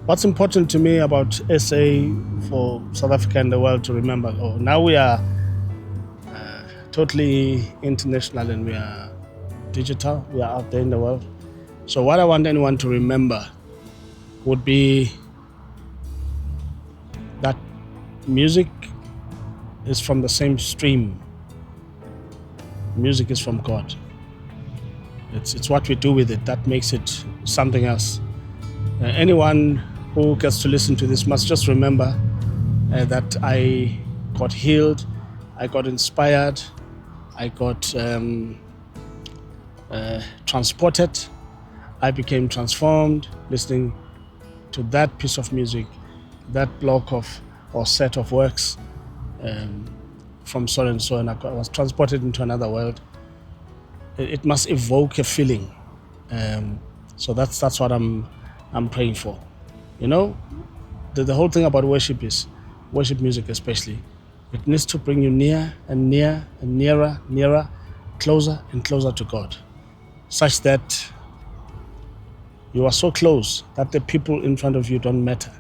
What's important to me about SA for South Africa and the world to remember? Oh, now we are totally international and we are digital. We are out there in the world. So what I want anyone to remember would be that music is from the same stream. Music is from God. It's what we do with it that makes it something else. Anyone who gets to listen to this must just remember that I got healed, I got inspired, I got transported, I became transformed listening to that piece of music, that block of or set of works from so and so, and I was transported into another world. It must evoke a feeling. So that's what I'm praying for. You know, the whole thing about worship is worship music, especially. It needs to bring you near and near and nearer, closer and closer to God, such that you are so close that the people in front of you don't matter,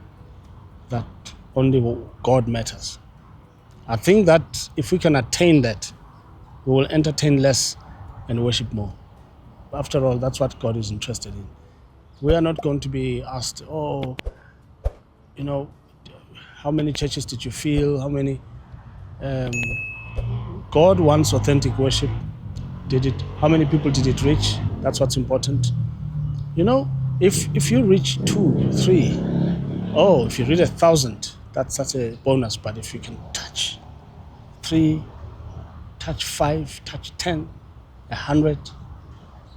that only God matters. I think that if we can attain that, we will entertain less and worship more. After all, that's what God is interested in. We are not going to be asked, oh, you know, how many churches did you fill? How many? Um, God wants authentic worship. Did it? How many people did it reach? That's what's important. You know, if you reach 2, 3, oh, if you reach 1,000, that's such a bonus. But if you can touch 3, touch 5, touch 10, 100,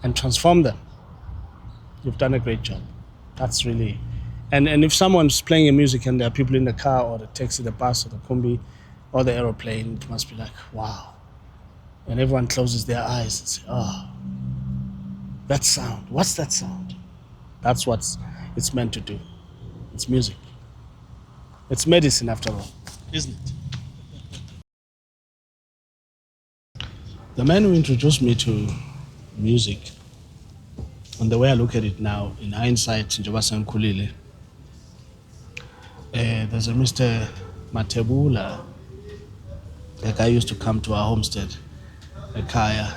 and transform them, you've done a great job. That's really, and if someone's playing a music and there are people in the car or the taxi, the bus or the combi or the aeroplane, it must be like, wow. And everyone closes their eyes and say, oh, that sound, what's that sound? That's what it's meant to do. It's music. It's medicine after all, isn't it? The man who introduced me to music, and the way I look at it now, in hindsight, njengoba sengikhulile, there's a Mr. Matebula. A guy used to come to our homestead, Ekaya,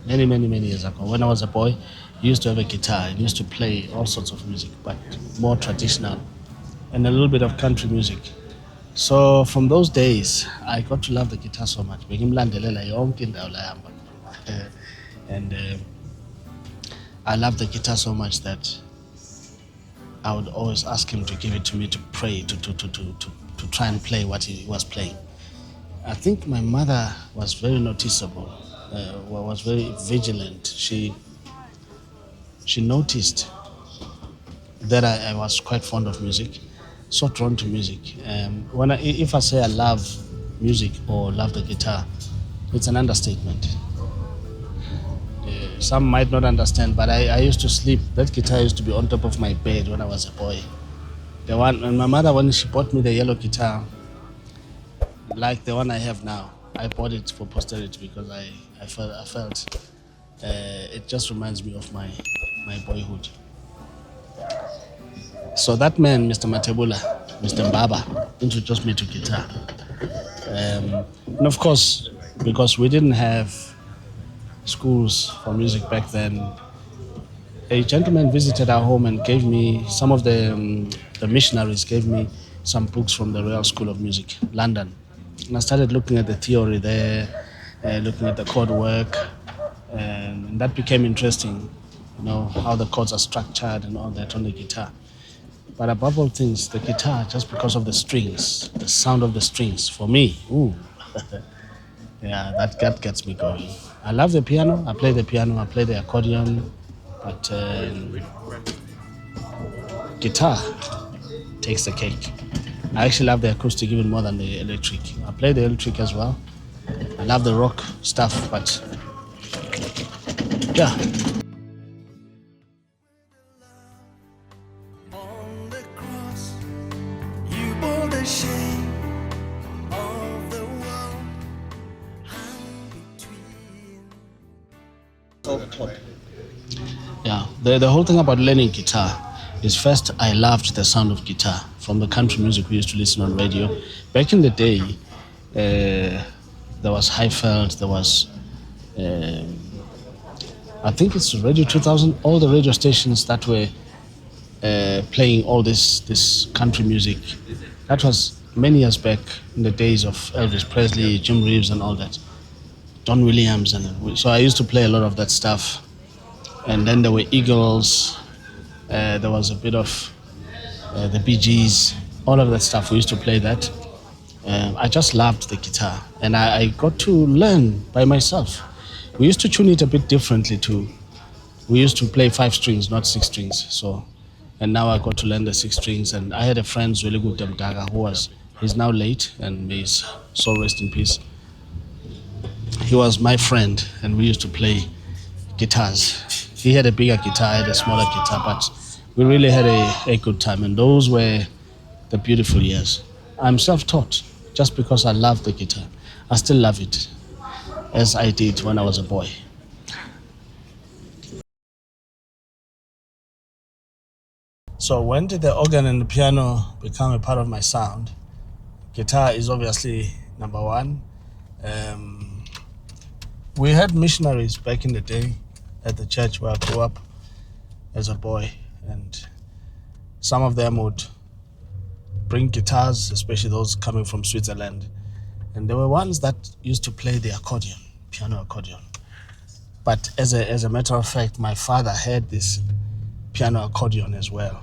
many years ago. When I was a boy, he used to have a guitar and used to play all sorts of music, but more traditional, and a little bit of country music. So from those days, I got to love the guitar so much. Bengimlandelela yonke indawo la ehamba khona. And I loved the guitar so much that I would always ask him to give it to me to pray, to try and play what he was playing. I think my mother was very noticeable, was very vigilant. She noticed that I was quite fond of music, so drawn to music. If I say I love music or love the guitar, it's an understatement. Some might not understand, but I used to sleep. That guitar used to be on top of my bed when I was a boy. The one, and my mother, when she bought me the yellow guitar, like the one I have now, I bought it for posterity because I felt it just reminds me of my boyhood. So that man, Mr. Matebula, Mr. Mbaba, introduced me to guitar. And of course, because we didn't have schools for music back then, a gentleman visited our home and gave me some of the missionaries gave me some books from the Royal School of Music, London. And I started looking at the theory there, looking at the chord work, and that became interesting, you know, how the chords are structured and all that on the guitar. But above all things, the guitar, just because of the strings, the sound of the strings, for me, ooh, yeah, that gets me going. I love the piano, I play the accordion, but guitar takes the cake. I actually love the acoustic even more than the electric. I play the electric as well. I love the rock stuff, but yeah. On the cross, you bore the shame of the world. Hung between. Yeah, the whole thing about learning guitar is first I loved the sound of guitar from the country music we used to listen on radio. Back in the day, there was Highfeld, there was, I think it's Radio 2000, all the radio stations that were playing all this country music. That was many years back in the days of Elvis Presley, Jim Reeves, and all that. Don Williams, and so I used to play a lot of that stuff. And then there were Eagles. There was a bit of the Bee Gees, all of that stuff. We used to play that. I just loved the guitar, and I got to learn by myself. We used to tune it a bit differently too. We used to play 5 strings, not 6 strings. So, and now I got to learn the 6 strings. And I had a friend, Zweligu Demdaga, he's now late, and may his soul rest in peace. He was my friend, and we used to play guitars. He had a bigger guitar, I had a smaller guitar, but we really had a good time, and those were the beautiful years. I'm self-taught just because I love the guitar. I still love it as I did when I was a boy. So when did the organ and the piano become a part of my sound? Guitar is obviously number one. We had missionaries back in the day at the church where I grew up as a boy, and some of them would bring guitars, especially those coming from Switzerland, and there were ones that used to play the accordion, piano accordion. But as a matter of fact, my father had this piano accordion as well,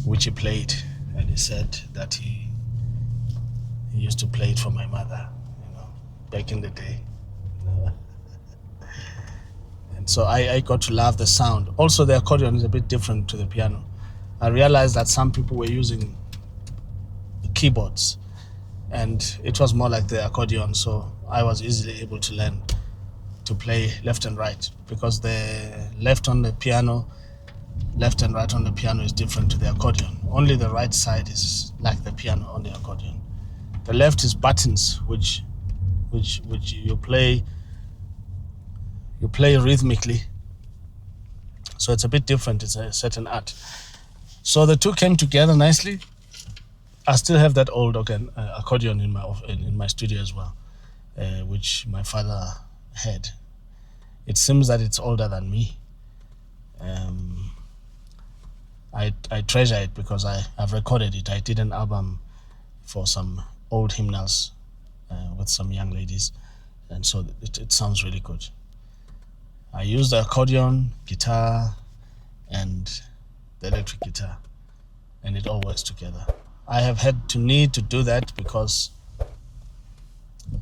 which he played, and he said that he used to play it for my mother, back in the day. And so I got to love the sound. Also, the accordion is a bit different to the piano. I realized that some people were using keyboards, and it was more like the accordion, so I was easily able to learn to play left and right, because the left and right on the piano is different to the accordion. Only the right side is like the piano on the accordion. The left is buttons, which you play rhythmically. So it's a bit different. It's a certain art. So the two came together nicely. I still have that old accordion in my studio as well, which my father had. It seems that it's older than me. I treasure it because I've recorded it. I did an album for some old hymnals with some young ladies, and so it sounds really good. I use the accordion, guitar, and the electric guitar, and it all works together. I have had to need to do that because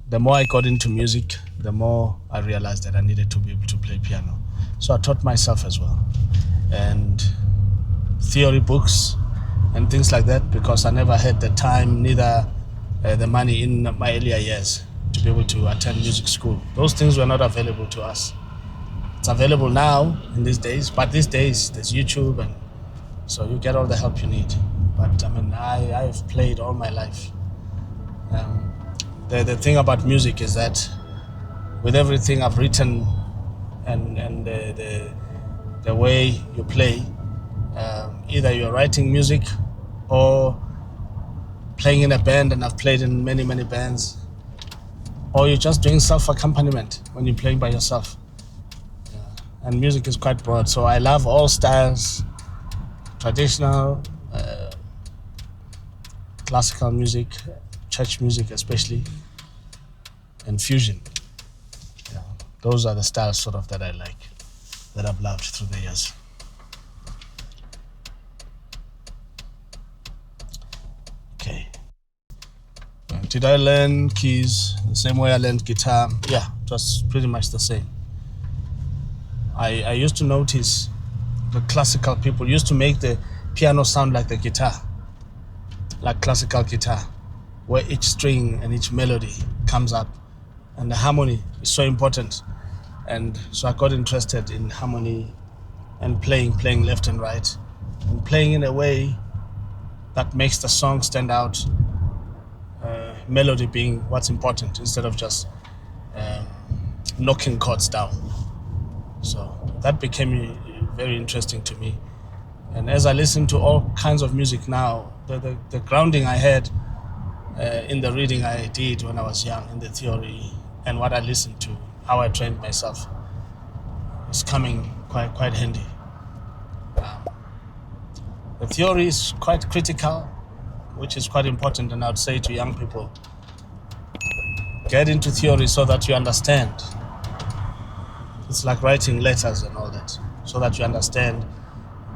the more I got into music, the more I realized that I needed to be able to play piano. So I taught myself as well, and theory books and things like that, because I never had the time, neither the money in my earlier years to be able to attend music school. Those things were not available to us. It's available now in these days, but these days there's YouTube, and so you get all the help you need. But I mean, I've played all my life. The thing about music is that with everything I've written and the way you play, either you're writing music or playing in a band, and I've played in many bands, or you're just doing self-accompaniment when you're playing by yourself. And music is quite broad, so I love all styles: traditional, classical music, church music especially, and fusion. Yeah, those are the styles sort of that I like, that I've loved through the years. Okay. Did I learn keys the same way I learned guitar? Yeah, it was pretty much the same. I used to notice the classical people used to make the piano sound like the guitar, like classical guitar, where each string and each melody comes up, and the harmony is so important. And so I got interested in harmony and playing left and right, and playing in a way that makes the song stand out, melody being what's important instead of just knocking chords down. So that became very interesting to me, And as I listen to all kinds of music now, the grounding I had in the reading I did when I was young, in the theory, and what I listened to, how I trained myself, is coming quite handy. The theory is quite critical, which is quite important, and I'd say to young people, get into theory so that you understand. It's like writing letters and all that, so that you understand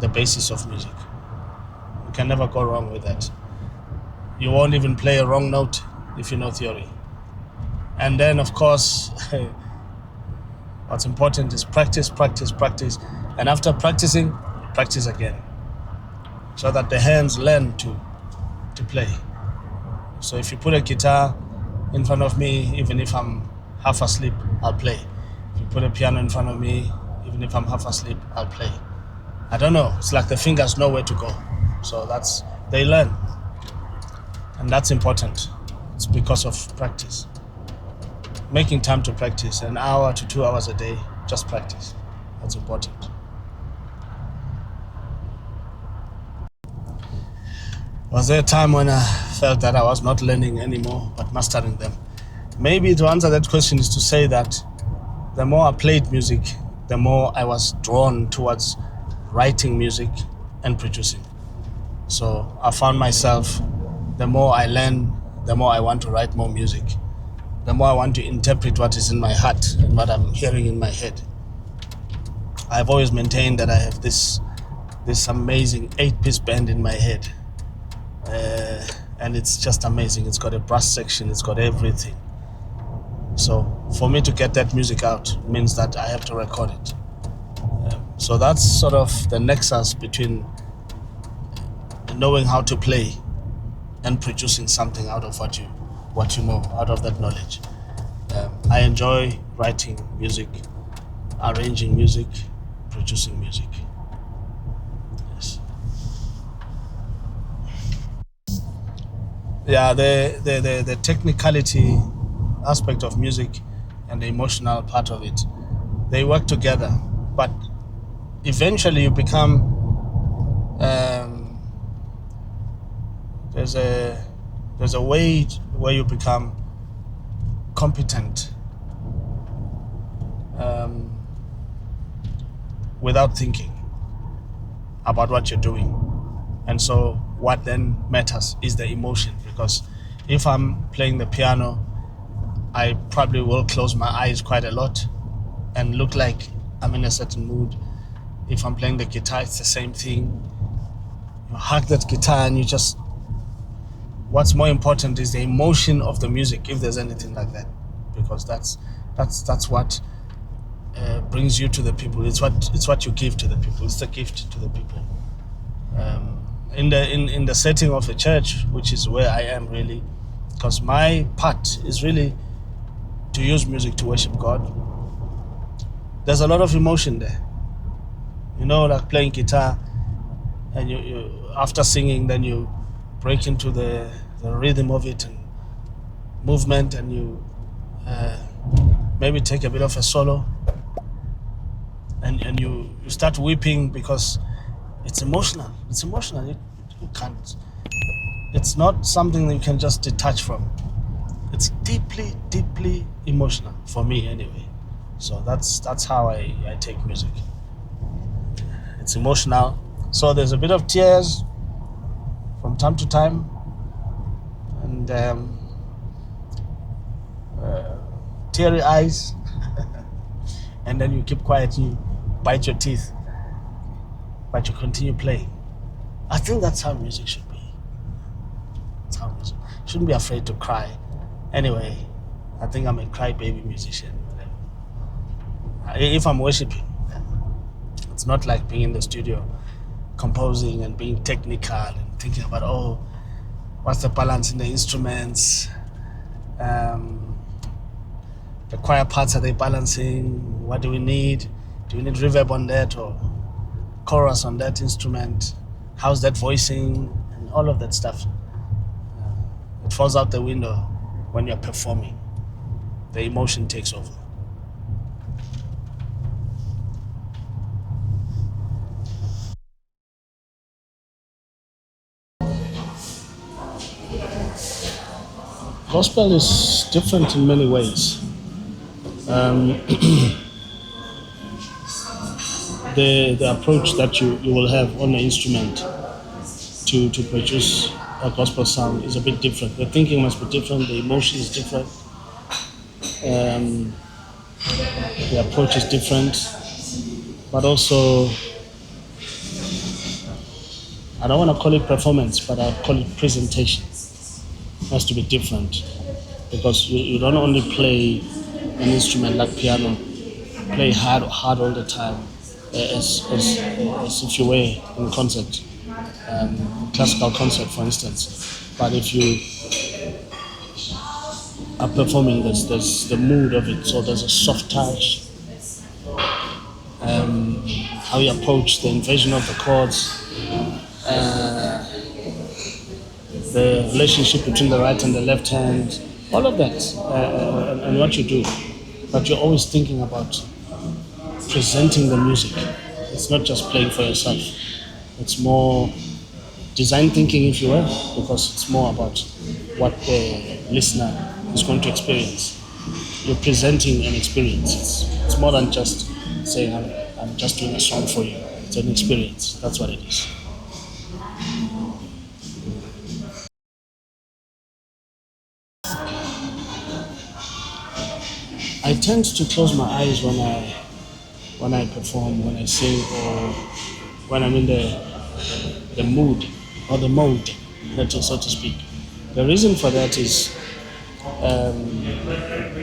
the basis of music. You can never go wrong with that. You won't even play a wrong note if you know theory. And then, of course, what's important is practice, practice, practice. And after practicing, practice again, so that the hands learn to play. So if you put a guitar in front of me, even if I'm half asleep, I'll play. If you put a piano in front of me, even if I'm half asleep, I'll play. I don't know. It's like the fingers know where to go. So they learn. And that's important. It's because of practice. Making time to practice, 1 hour to 2 hours a day, just practice. That's important. Was there a time when I felt that I was not learning anymore, but mastering them? Maybe to answer that question is to say that the more I played music, the more I was drawn towards writing music and producing. So I found myself, the more I learn, the more I want to write more music. The more I want to interpret what is in my heart and what I'm hearing in my head. I've always maintained that I have this amazing 8-piece band in my head. And it's just amazing. It's got a brass section, it's got everything. So for me to get that music out means that I have to record it. So that's sort of the nexus between knowing how to play and producing something out of what you know, out of that knowledge. I enjoy writing music, arranging music, producing music. Yes. Yeah, the technicality aspect of music and the emotional part of it, they work together. But eventually you become there's a way where you become competent without thinking about what you're doing. And so what then matters is the emotion, because if I'm playing the piano, I probably will close my eyes quite a lot and look like I'm in a certain mood. If I'm playing the guitar, it's the same thing. You hug that guitar and what's more important is the emotion of the music, if there's anything like that, because that's what brings you to the people. It's what you give to the people. It's the gift to the people. In the setting of a church, which is where I am really, because my part is really to use music to worship God. There's a lot of emotion there. Like playing guitar, and you after singing, then you break into the rhythm of it and movement, and you maybe take a bit of a solo, and you start weeping because it's emotional. It's emotional. You can't. It's not something that you can just detach from. It's deeply, deeply emotional for me, anyway. So that's how I take music. It's emotional. So there's a bit of tears from time to time, and teary eyes, and then you keep quiet. You bite your teeth, but you continue playing. I think that's how music should be. That's how music. You shouldn't be afraid to cry. Anyway, I think I'm a crybaby musician. If I'm worshiping, it's not like being in the studio composing and being technical and thinking about, what's the balance in the instruments, the choir parts, are they balancing, what do we need reverb on that or chorus on that instrument, how's that voicing, and all of that stuff. It falls out the window when you're performing. The emotion takes over. Gospel is different in many ways. Um, the approach that you will have on the instrument to produce a gospel sound is a bit different. The thinking must be different, the emotion is different, um, the approach is different, but also, I don't want to call it performance, but I'll call it presentation. It has to be different because you don't only play an instrument like piano, play hard all the time, as if you were in concert, classical concert, for instance. But if you are performing, there's the mood of it. So there's a soft touch, how you approach the invasion of the chords, the relationship between the right and the left hand, all of that, and what you do. But you're always thinking about presenting the music. It's not just playing for yourself. It's more design thinking, if you will, because it's more about what the listener is going to experience. You're presenting an experience. It's more than just saying, I'm just doing a song for you. It's an experience. That's what it is. I tend to close my eyes when I perform, when I sing, or when I'm in the mood or the mode, so to speak. The reason for that is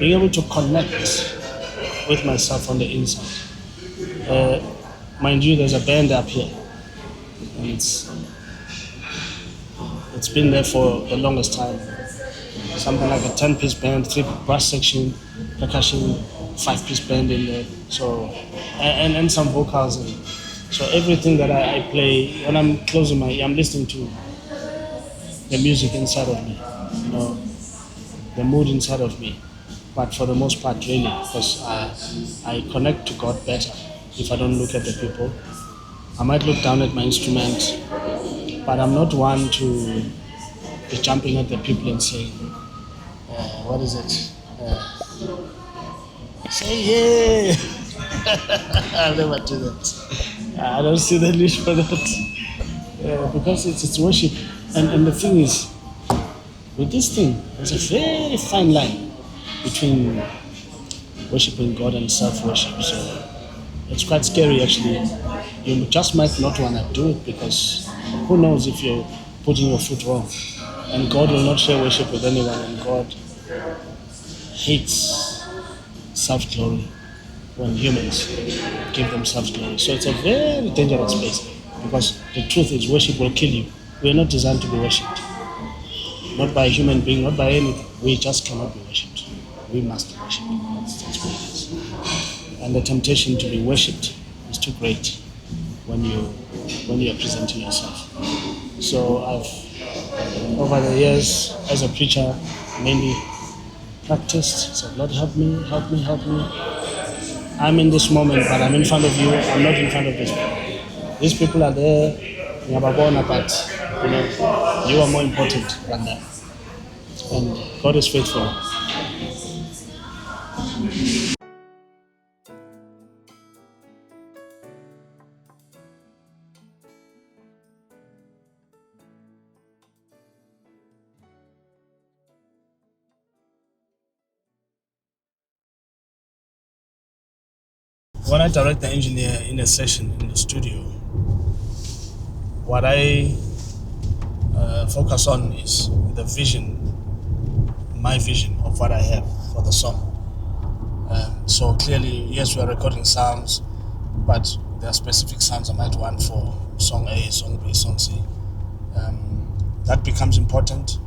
being able to connect with myself on the inside. Mind you, there's a band up here, and it's been there for the longest time. Something like a 10-piece band, 3 brass section, percussion, 5-piece band in there. So and some vocals in. So everything that I play when I'm closing my ear, I'm listening to the music inside of me, the mood inside of me. But for the most part, really, because I connect to God better if I don't look at the people. I might look down at my instrument, but I'm not one to be jumping at the people and saying, what is it? Say yeah. I'll never do that. I don't see the need for that because it's worship. And the thing is, with this thing, there's a very fine line between worshiping God and self-worship. So it's quite scary, actually. You just might not want to do it because who knows if you're putting your foot wrong. And God will not share worship with anyone, and God hates self-glory when humans give themselves glory. So it's a very dangerous space because the truth is worship will kill you. We are not designed to be worshipped. Not by a human being, not by anything. We just cannot be worshipped. We must worship. That's what it is. And the temptation to be worshipped is too great when you are presenting yourself. So I've, over the years, as a preacher, mainly practiced. Said, Lord, help me, help me, help me. I'm in this moment, but I'm in front of you. I'm not in front of these people. These people are there, but you are more important than them. And God is faithful. When I direct the engineer in a session in the studio, what I focus on is the vision, my vision of what I have for the song. So clearly, yes, we are recording sounds, but there are specific sounds I might want for song A, song B, song C. That becomes important.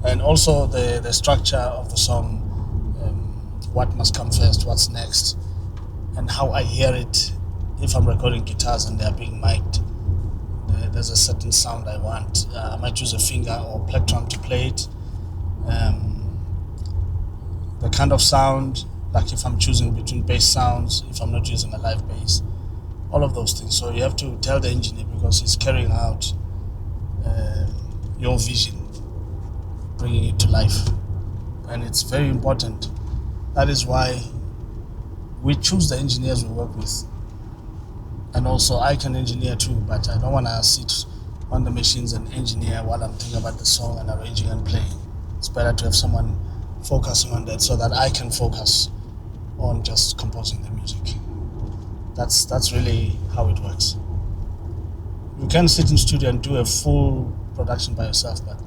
And also the structure of the song, what must come first, what's next, and how I hear it. If I'm recording guitars and they're being mic'd, there's a certain sound I want. I might use a finger or plectrum to play it. The kind of sound, like if I'm choosing between bass sounds, if I'm not using a live bass, all of those things. So you have to tell the engineer because he's carrying out your vision. bringing it to life. And it's very important. That is why we choose the engineers we work with. And also I can engineer too, but I don't want to sit on the machines and engineer while I'm thinking about the song and arranging and playing. It's better to have someone focusing on that so that I can focus on just composing the music. That's really how it works. You can sit in studio and do a full production by yourself, but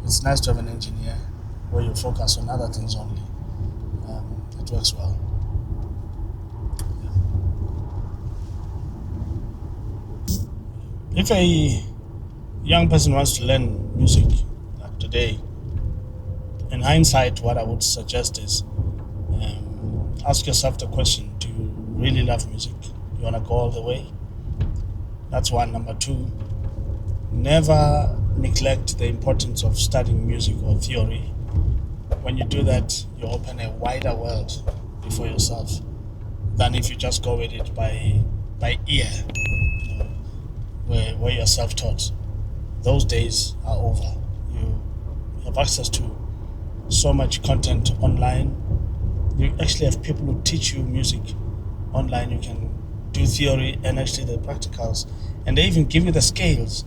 it's nice to have an engineer where you focus on other things only. It works well. If a young person wants to learn music like today, in hindsight, what I would suggest is ask yourself the question: do you really love music? You want to go all the way? That's one. Number two, never neglect the importance of studying music or theory. When you do that, you open a wider world before yourself than if you just go with it by ear, where you're self-taught. Those days are over. You have access to so much content online. You actually have people who teach you music online. You can do theory and actually the practicals, and they even give you the scales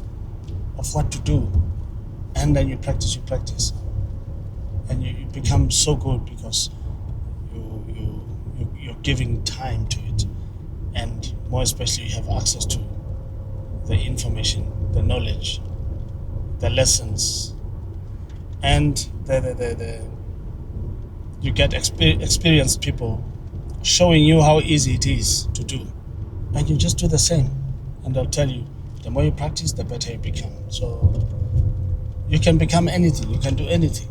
of what to do, and then you practice, and you become so good because you're giving time to it, and more especially you have access to the information, the knowledge, the lessons, and you get experienced people showing you how easy it is to do, and you just do the same, and they'll tell you the more you practice, the better you become. So you can become anything, you can do anything.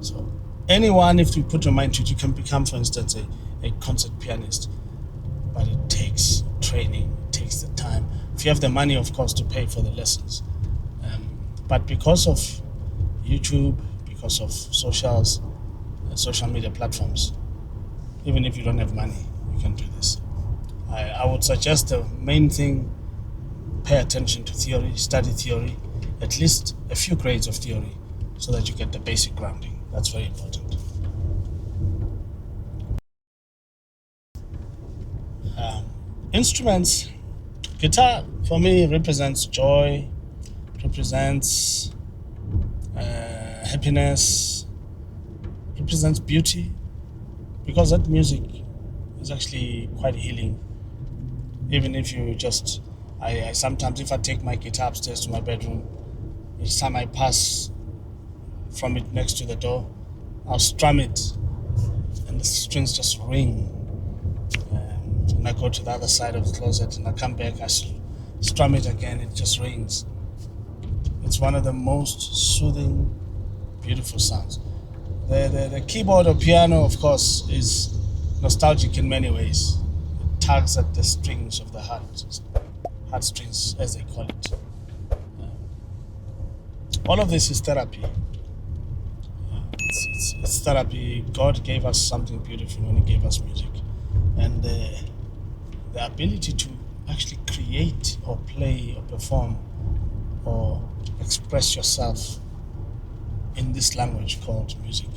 So anyone, if you put your mind to it, you can become, for instance, a concert pianist, but it takes training, it takes the time. If you have the money, of course, to pay for the lessons. But because of YouTube, because of social media platforms, even if you don't have money, you can do this. I would suggest the main thing: pay attention to theory, study theory, at least a few grades of theory, so that you get the basic grounding. That's very important. Instruments. Guitar for me represents joy, represents happiness, represents beauty, because that music is actually quite healing. Even if you just, I sometimes, if I take my guitar upstairs to my bedroom, each time I pass from it next to the door, I'll strum it, and the strings just ring. And I go to the other side of the closet, and I come back, I strum it again, it just rings. It's one of the most soothing, beautiful sounds. The keyboard or piano, of course, is nostalgic in many ways. It tugs at the strings of the heartstrings, as they call it. All of this is therapy. It's therapy. God gave us something beautiful when He gave us music, and the ability to actually create or play or perform or express yourself in this language called music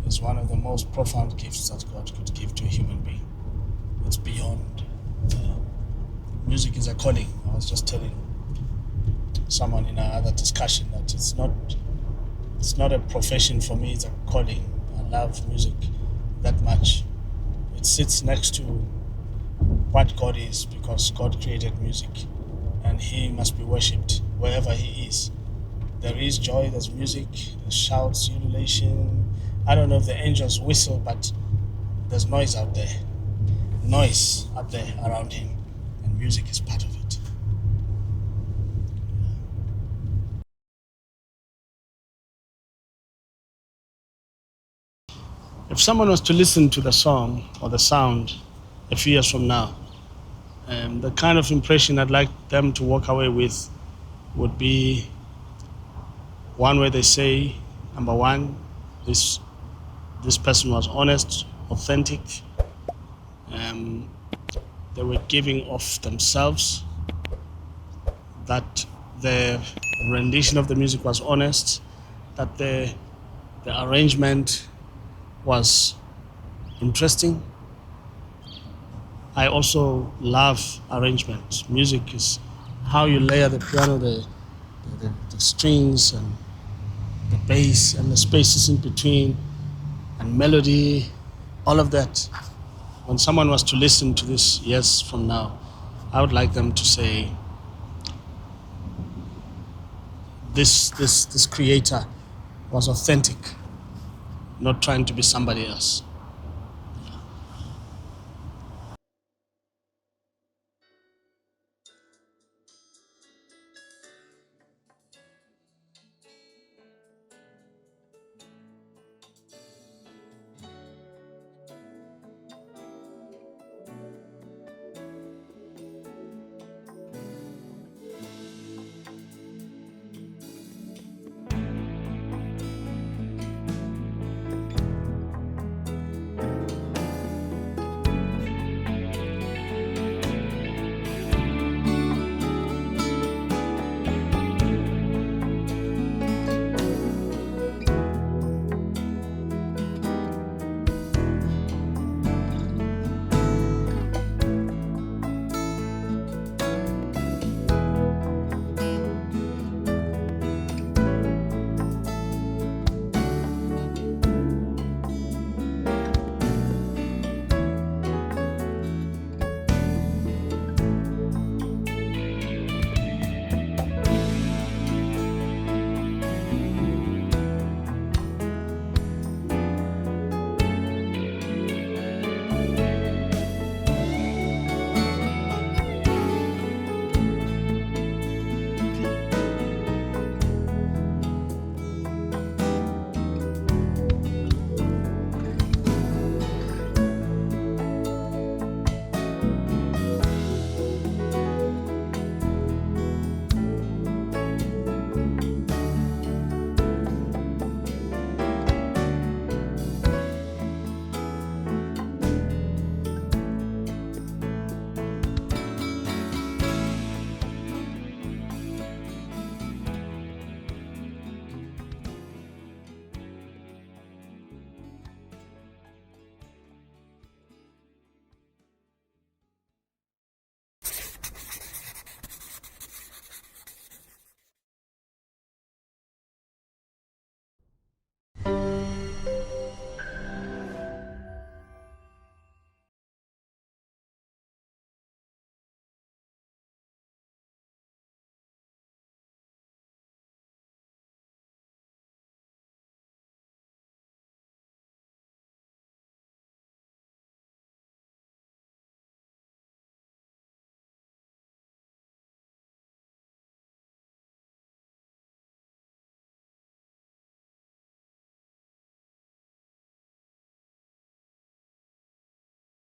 is one of the most profound gifts that God could give to a human being. It's beyond. Music is a calling. I was just telling someone in our other discussion that it's not a profession for me, it's a calling. I love music that much. It sits next to what God is, because God created music and He must be worshipped wherever He is. There is joy, there's music, there's shouts, ululation. I don't know if the angels whistle, but there's noise out there. Noise up there around Him, and music is part of it. If someone was to listen to the song or the sound a few years from now, the kind of impression I'd like them to walk away with would be one where they say, number one, this person was honest, authentic. They were giving of themselves, that the rendition of the music was honest, that the arrangement was interesting. I also love arrangement. Music is how you layer the piano, the strings and the bass and the spaces in between and melody, all of that. When someone was to listen to this years from now, I would like them to say, this creator was authentic, not trying to be somebody else.